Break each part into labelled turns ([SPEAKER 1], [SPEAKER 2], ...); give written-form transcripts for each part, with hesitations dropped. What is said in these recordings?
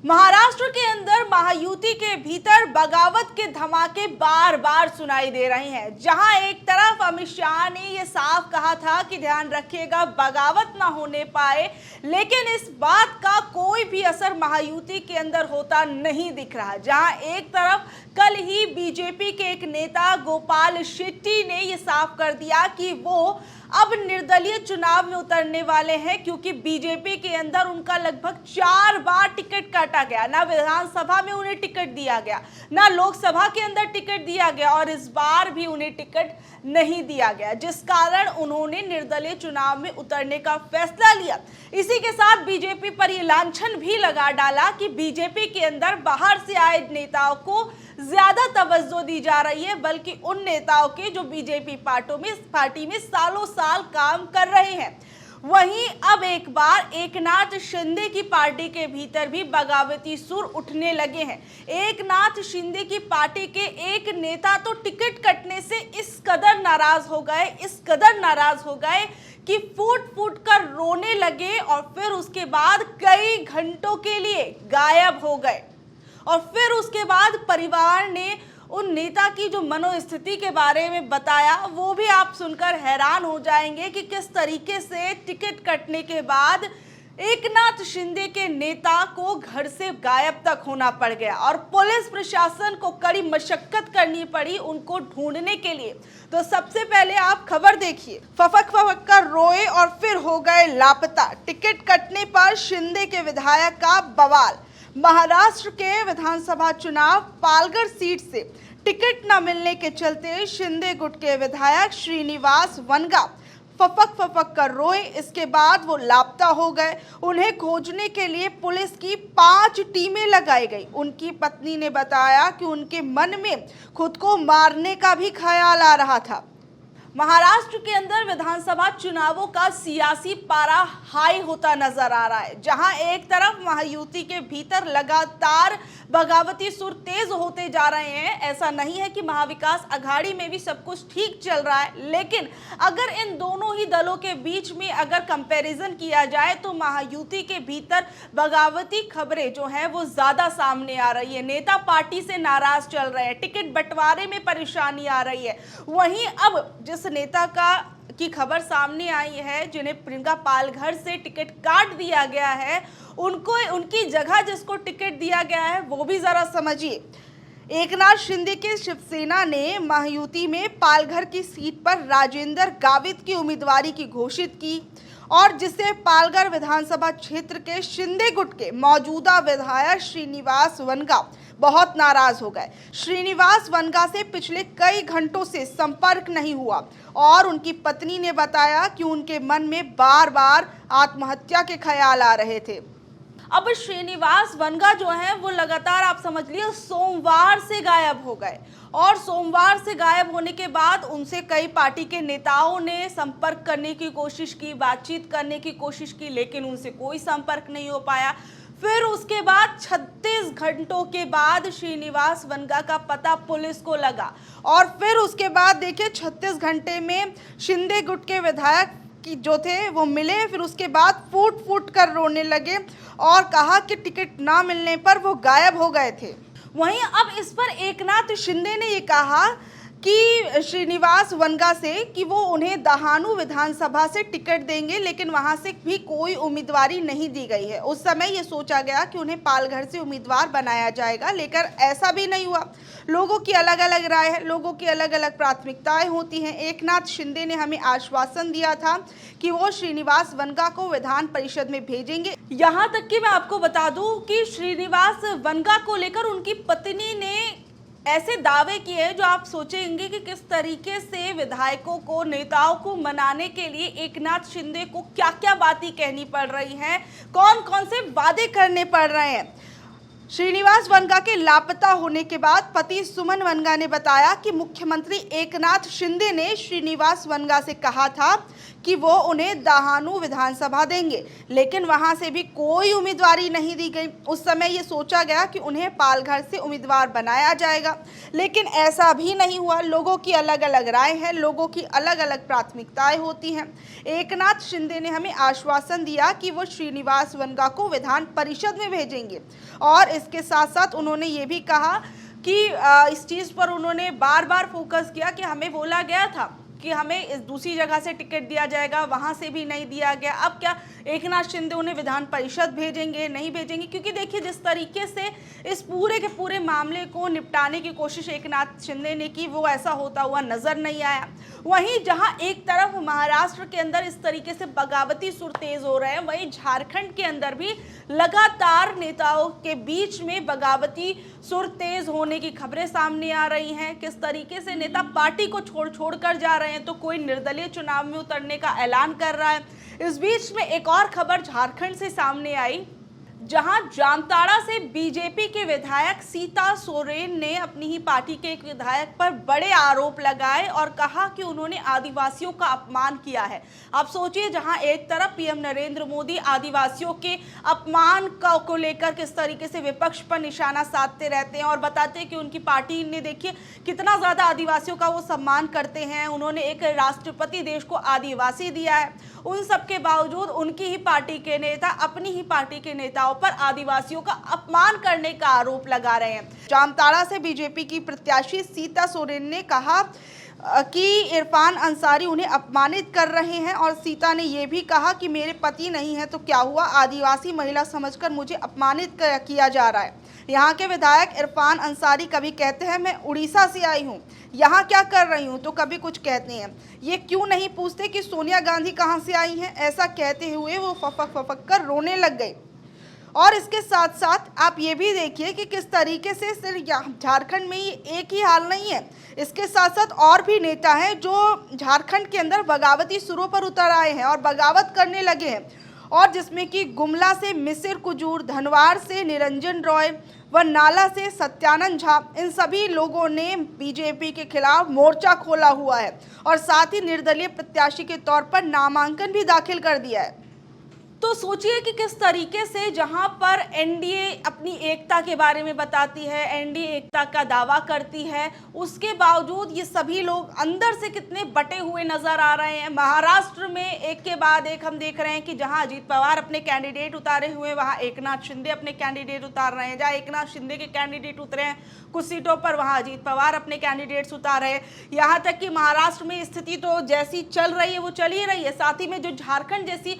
[SPEAKER 1] महाराष्ट्र के अंदर महायुति के भीतर बगावत के धमाके बार बार सुनाई दे रहे हैं। जहां एक तरफ अमित शाह ने यह साफ कहा था कि ध्यान रखिएगा बगावत ना होने पाए, लेकिन इस बात का कोई भी असर महायुति के अंदर होता नहीं दिख रहा। जहां एक तरफ कल ही बीजेपी के एक नेता गोपाल शेट्टी ने यह साफ कर दिया कि वो अब निर्दलीय चुनाव में उतरने वाले हैं, क्योंकि बीजेपी के अंदर उनका लगभग 4 बार टिकट काटा गया। ना विधानसभा में उन्हें टिकट दिया गया, ना लोकसभा के अंदर टिकट दिया गया, और इस बार भी उन्हें टिकट नहीं दिया गया, जिस कारण उन्होंने निर्दलीय चुनाव में उतरने का फैसला लिया। इसी के साथ बीजेपी पर यह लांछन भी लगा डाला कि बीजेपी के अंदर बाहर से आए नेताओं को ज्यादा तवज्जो दी जा रही है, बल्कि उन नेताओं के जो बीजेपी पार्टी में सालों साल काम कर रहे हैं। वहीं अब एक बार एकनाथ शिंदे की पार्टी के भीतर भी बगावती सुर उठने लगे हैं। एकनाथ शिंदे की पार्टी के एक नेता तो टिकट कटने से इस कदर नाराज हो गए कि फूट फूट कर रोने लगे, और फिर उसके बाद कई घंटों के लिए गायब हो गए। और फिर उसके बाद परिवार ने उन नेता की जो मनोस्थिति के बारे में बताया, वो भी आप सुनकर हैरान हो जाएंगे कि किस तरीके से टिकट कटने के बाद एकनाथ शिंदे के नेता को घर से गायब तक होना पड़ गया, और पुलिस प्रशासन को कड़ी मशक्कत करनी पड़ी उनको ढूंढने के लिए। तो सबसे पहले आप खबर देखिए। फफक कर रोए और फिर हो गए लापता, टिकट कटने पर शिंदे के विधायक का बवाल। महाराष्ट्र के विधानसभा चुनाव पालघर सीट से टिकट न मिलने के चलते शिंदे गुट के विधायक श्रीनिवास वनगा फफक कर रोए। इसके बाद वो लापता हो गए। उन्हें खोजने के लिए पुलिस की 5 टीमें लगाई गई। उनकी पत्नी ने बताया कि उनके मन में खुद को मारने का भी ख्याल आ रहा था। महाराष्ट्र के अंदर विधानसभा चुनावों का सियासी पारा हाई होता नजर आ रहा है, जहां एक तरफ महायुति के भीतर लगातार बगावती सुर तेज होते जा रहे हैं। ऐसा नहीं है कि महाविकास अघाड़ी में भी सब कुछ ठीक चल रहा है, लेकिन अगर इन दोनों ही दलों के बीच में अगर कंपैरिजन किया जाए तो महायुति के भीतर बगावती खबरें जो है वो ज्यादा सामने आ रही है। नेता पार्टी से नाराज चल रहे हैं, टिकट बंटवारे में परेशानी आ रही है। वहीं अब जिस नेता की खबर सामने आई है, जिनका पालघर से टिकट काट दिया गया है, उनकी जगह जिसको टिकट दिया गया है वो भी जरा समझिए। एकनाथ शिंदे के शिवसेना ने महायुति में पालघर की सीट पर राजेंद्र गावित की उम्मीदवारी की घोषित की, और जिससे पालघर विधानसभा क्षेत्र के शिंदे गुट के मौजूदा विधायक श्रीनिवास वनगा बहुत नाराज हो गए। श्रीनिवास वनगा से पिछले कई घंटों से संपर्क नहीं हुआ, और उनकी पत्नी ने बताया कि उनके मन में बार बार आत्महत्या के ख्याल आ रहे थे। अब श्रीनिवास वनगा जो है वो लगातार आप समझ लिए सोमवार से गायब हो गए, और सोमवार से गायब होने के बाद उनसे कई पार्टी के नेताओं ने संपर्क करने की कोशिश की, बातचीत करने की कोशिश की, लेकिन उनसे कोई संपर्क नहीं हो पाया। फिर उसके बाद 36 घंटों के बाद श्रीनिवास वनगा का पता पुलिस को लगा, और फिर उसके बाद देखिए 36 घंटे में शिंदे गुट के विधायक जो थे वो मिले। फिर उसके बाद फूट फूट कर रोने लगे और कहा कि टिकट ना मिलने पर वो गायब हो गए थे। वहीं अब इस पर एकनाथ शिंदे ने ये कहा कि श्रीनिवास वनगा से कि वो उन्हें दहानू विधानसभा से टिकट देंगे, लेकिन वहां से भी कोई उम्मीदवारी नहीं दी गई है। उस समय ये सोचा गया कि उन्हें पालघर से उम्मीदवार बनाया जाएगा, लेकिन ऐसा भी नहीं हुआ। लोगों की अलग अलग राय है, लोगों की अलग अलग प्राथमिकताएं होती हैं। एकनाथ शिंदे ने हमें आश्वासन दिया था कि वो श्रीनिवास वनगा को विधान परिषद में भेजेंगे। यहाँ तक कि मैं आपको बता दूं कि श्रीनिवास वनगा को लेकर उनकी पत्नी ने ऐसे दावे किए जो आप सोचेंगे कि किस तरीके से विधायकों को, नेताओं को मनाने के लिए एकनाथ शिंदे को क्या क्या बातें कहनी पड़ रही हैं, कौन कौन से वादे करने पड़ रहे हैं। श्रीनिवास वनगा के लापता होने के बाद पति सुमन वनगा ने बताया कि मुख्यमंत्री एकनाथ शिंदे ने श्रीनिवास वनगा से कहा था कि वो उन्हें दहानू विधानसभा देंगे, लेकिन वहां से भी कोई उम्मीदवारी नहीं दी गई। उस समय ये सोचा गया कि उन्हें पालघर से उम्मीदवार बनाया जाएगा, लेकिन ऐसा भी नहीं हुआ। लोगों की अलग अलग राय है, लोगों की अलग अलग प्राथमिकताएं होती हैं। एकनाथ शिंदे ने हमें आश्वासन दिया कि वो श्रीनिवास वनगा को विधान परिषद में भेजेंगे, और इसके साथ साथ उन्होंने ये भी कहा कि इस चीज़ पर उन्होंने बार बार फोकस किया कि हमें बोला गया था कि हमें इस दूसरी जगह से टिकट दिया जाएगा, वहां से भी नहीं दिया गया। अब क्या एकनाथ शिंदे उन्हें विधान परिषद भेजेंगे, नहीं भेजेंगे? क्योंकि देखिए, जिस तरीके से इस पूरे के पूरे मामले को निपटाने की कोशिश एकनाथ शिंदे ने की, वो ऐसा होता हुआ नजर नहीं आया। वहीं जहां एक तरफ महाराष्ट्र के अंदर इस तरीके से बगावती सुर तेज हो रहे हैं, वहीं झारखंड के अंदर भी लगातार नेताओं के बीच में बगावती सुर तेज होने की खबरें सामने आ रही हैं। किस तरीके से नेता पार्टी को छोड़ कर जा रहे हैं, तो कोई निर्दलीय चुनाव में उतरने का ऐलान कर रहा है। इस बीच में एक और खबर झारखंड से सामने आई, जहां जामताड़ा से बीजेपी के विधायक सीता सोरेन ने अपनी ही पार्टी के एक विधायक पर बड़े आरोप लगाए और कहा कि उन्होंने आदिवासियों का अपमान किया है। आप सोचिए, जहां एक तरफ पीएम नरेंद्र मोदी आदिवासियों के अपमान को लेकर किस तरीके से विपक्ष पर निशाना साधते रहते हैं और बताते हैं कि उनकी पार्टी ने देखिए कितना ज्यादा आदिवासियों का वो सम्मान करते हैं, उन्होंने एक राष्ट्रपति देश को आदिवासी दिया है। उन सब के बावजूद उनकी ही पार्टी के नेता अपनी ही पार्टी के नेताओं पर आदिवासियों का अपमान करने का आरोप लगा रहे हैं। जामताड़ा से बीजेपी की प्रत्याशी सीता सोरेन ने कहा कि इरफान अंसारी उन्हें अपमानित कर रहे हैं, और सीता ने यह भी कहा कि मेरे पति नहीं है तो क्या हुआ, आदिवासी महिला समझकर मुझे अपमानित किया जा रहा है। यहाँ के विधायक इरफान अंसारी कभी कहते हैं मैं उड़ीसा से आई हूँ, यहाँ क्या कर रही हूँ, तो कभी कुछ कहते हैं। ये क्यों नहीं पूछते कि सोनिया गांधी कहाँ से आई हैं? ऐसा कहते हुए वो फपक कर रोने लग गए। और इसके साथ साथ आप ये भी देखिए कि किस तरीके से सिर्फ झारखंड में ये एक ही हाल नहीं है, इसके साथ साथ और भी नेता हैं जो झारखंड के अंदर बगावती सुरों पर उतर आए हैं और बगावत करने लगे हैं, और जिसमें कि गुमला से मिसिर कुजूर, धनवार से निरंजन रॉय व नाला से सत्यानंद झा, इन सभी लोगों ने बीजेपी के खिलाफ मोर्चा खोला हुआ है और साथ ही निर्दलीय प्रत्याशी के तौर पर नामांकन भी दाखिल कर दिया है। तो सोचिए कि किस तरीके से जहां पर एनडीए अपनी एकता के बारे में बताती है, एनडीए एकता का दावा करती है, उसके बावजूद ये सभी लोग अंदर से कितने बटे हुए नजर आ रहे हैं। महाराष्ट्र में एक के बाद एक हम देख रहे हैं कि जहां अजीत पवार अपने कैंडिडेट उतारे हुए हैं, वहां एकनाथ शिंदे अपने कैंडिडेट उतार रहे हैं। जहां एकनाथ शिंदे के कैंडिडेट उतरे हैं कुछ सीटों पर, वहां अजीत पवार अपने कैंडिडेट्स उतार रहे हैं। यहाँ तक कि महाराष्ट्र में स्थिति तो जैसी चल रही है वो चल ही रही है। साथ ही में जो झारखंड जैसी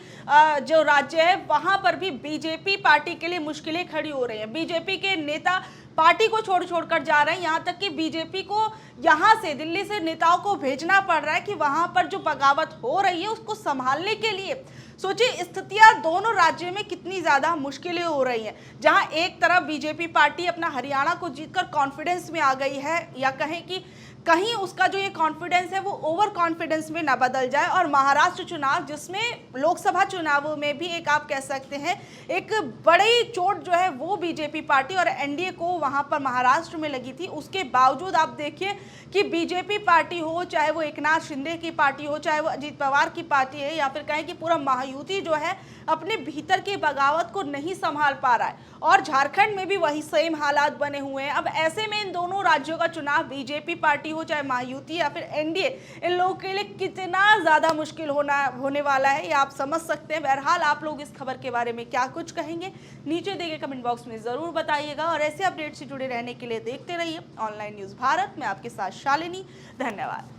[SPEAKER 1] जो राज्य है, वहां पर भी बीजेपी पार्टी के लिए मुश्किलें खड़ी हो रही हैं। बीजेपी के नेता पार्टी को छोड़ कर जा रहे हैं, यहाँ तक कि बीजेपी को यहाँ से दिल्ली से नेताओं को भेजना पड़ रहा है कि वहां पर जो बगावत हो रही है उसको संभालने के लिए। सोचिए, स्थितियां दोनों राज्यों में कितनी ज्यादा मुश्किलें हो रही हैं। जहां एक तरफ बीजेपी पार्टी अपना हरियाणा को जीतकर कॉन्फिडेंस में आ गई है, या कहें कि कहीं उसका जो ये कॉन्फिडेंस है वो ओवर कॉन्फिडेंस में ना बदल जाए, और महाराष्ट्र चुनाव जिसमें लोकसभा चुनावों में भी एक आप कह सकते हैं एक बड़ी चोट जो है वो बीजेपी पार्टी और एनडीए को वहां पर महाराष्ट्र में लगी थी। उसके बावजूद आप देखिए कि बीजेपी पार्टी हो, चाहे वो एकनाथ शिंदे की पार्टी हो, चाहे वो अजीत पवार की पार्टी है, या फिर कहें कि पूरा महायुति जो है अपने भीतर की बगावत को नहीं संभाल पा रहा है, और झारखंड में भी वही सेम हालात बने हुए हैं। अब ऐसे में इन दोनों राज्यों का चुनाव बीजेपी पार्टी हो, चाहे महायुति या फिर एनडीए, इन लोगों के लिए कितना ज्यादा मुश्किल होने वाला है, ये आप समझ सकते हैं। बहरहाल आप लोग इस खबर के बारे में क्या कुछ कहेंगे, नीचे दिए गए कमेंट बॉक्स में जरूर बताइएगा, और ऐसे अपडेट से जुड़े रहने के लिए देखते रहिए ऑनलाइन न्यूज भारत। मैं आपके साथ शालिनी, धन्यवाद।